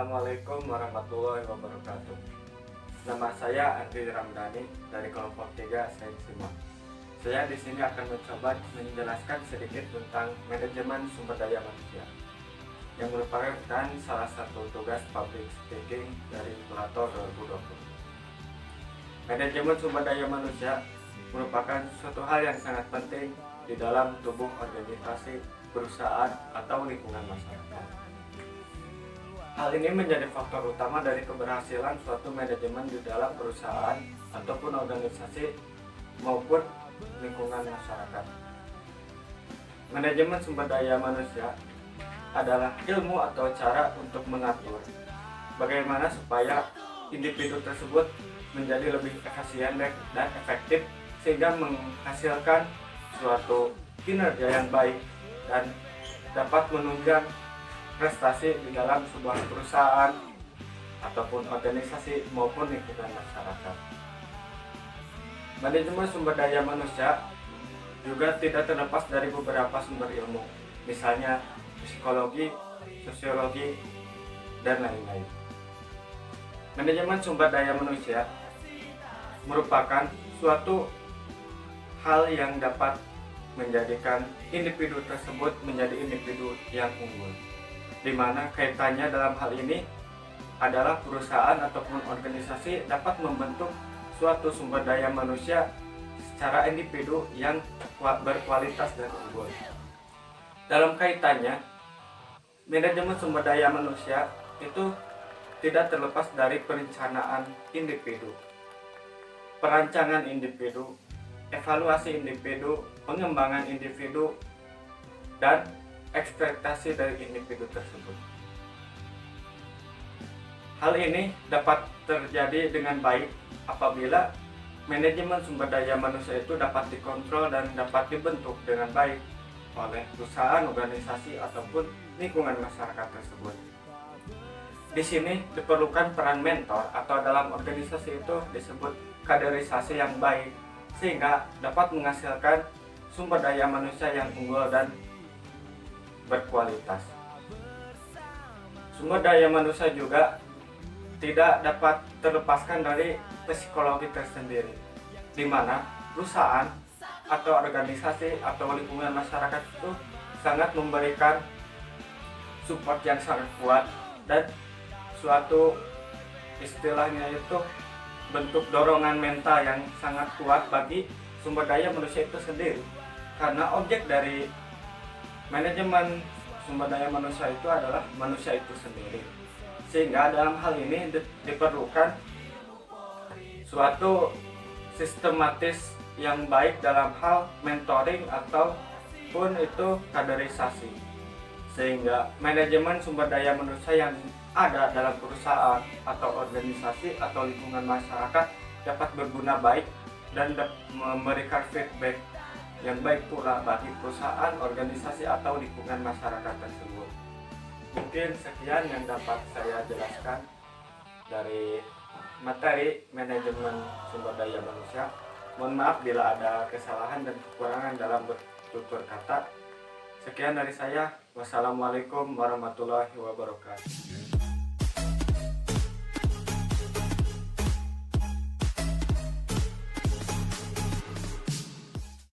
Assalamualaikum warahmatullahi wabarakatuh. Nama saya Andri Ramdhani dari kelompok 3 Sains Simon. Saya di sini akan mencoba menjelaskan sedikit tentang manajemen sumber daya manusia, yang merupakan salah satu tugas public speaking dari Plato 2020. Manajemen sumber daya manusia merupakan suatu hal yang sangat penting di dalam tubuh organisasi, perusahaan, atau lingkungan masyarakat. Hal ini menjadi faktor utama dari keberhasilan suatu manajemen di dalam perusahaan ataupun organisasi maupun lingkungan masyarakat. Manajemen sumber daya manusia adalah ilmu atau cara untuk mengatur bagaimana supaya individu tersebut menjadi lebih efisien dan efektif sehingga menghasilkan suatu kinerja yang baik dan dapat menunjang prestasi di dalam sebuah perusahaan ataupun organisasi maupun lingkungan masyarakat. Manajemen sumber daya manusia juga tidak terlepas dari beberapa sumber ilmu, misalnya psikologi, sosiologi, dan lain-lain. Manajemen sumber daya manusia merupakan suatu hal yang dapat menjadikan individu tersebut menjadi individu yang unggul, di mana kaitannya dalam hal ini adalah perusahaan ataupun organisasi dapat membentuk suatu sumber daya manusia secara individu yang berkualitas dan unggul. Dalam kaitannya, manajemen sumber daya manusia itu tidak terlepas dari perencanaan individu, perancangan individu, evaluasi individu, pengembangan individu, dan ekspektasi dari individu tersebut. Hal ini dapat terjadi dengan baik apabila manajemen sumber daya manusia itu dapat dikontrol dan dapat dibentuk dengan baik oleh perusahaan, organisasi, ataupun lingkungan masyarakat tersebut. Di sini diperlukan peran mentor atau dalam organisasi itu disebut kaderisasi yang baik sehingga dapat menghasilkan sumber daya manusia yang unggul dan berkualitas. Sumber daya manusia juga tidak dapat terlepaskan dari psikologi tersendiri, di mana perusahaan atau organisasi atau lingkungan masyarakat itu sangat memberikan support yang sangat kuat dan suatu istilahnya itu bentuk dorongan mental yang sangat kuat bagi sumber daya manusia itu sendiri, karena objek dari manajemen sumber daya manusia itu adalah manusia itu sendiri, sehingga dalam hal ini diperlukan suatu sistematis yang baik dalam hal mentoring ataupun itu kaderisasi, sehingga manajemen sumber daya manusia yang ada dalam perusahaan atau organisasi atau lingkungan masyarakat dapat berguna baik dan memberikan feedback yang baik pula bagi perusahaan, organisasi, atau lingkungan masyarakat tersebut. Mungkin sekian yang dapat saya jelaskan dari materi manajemen sumber daya manusia. Mohon maaf bila ada kesalahan dan kekurangan dalam bertutur kata. Sekian dari saya. Wassalamualaikum warahmatullahi wabarakatuh.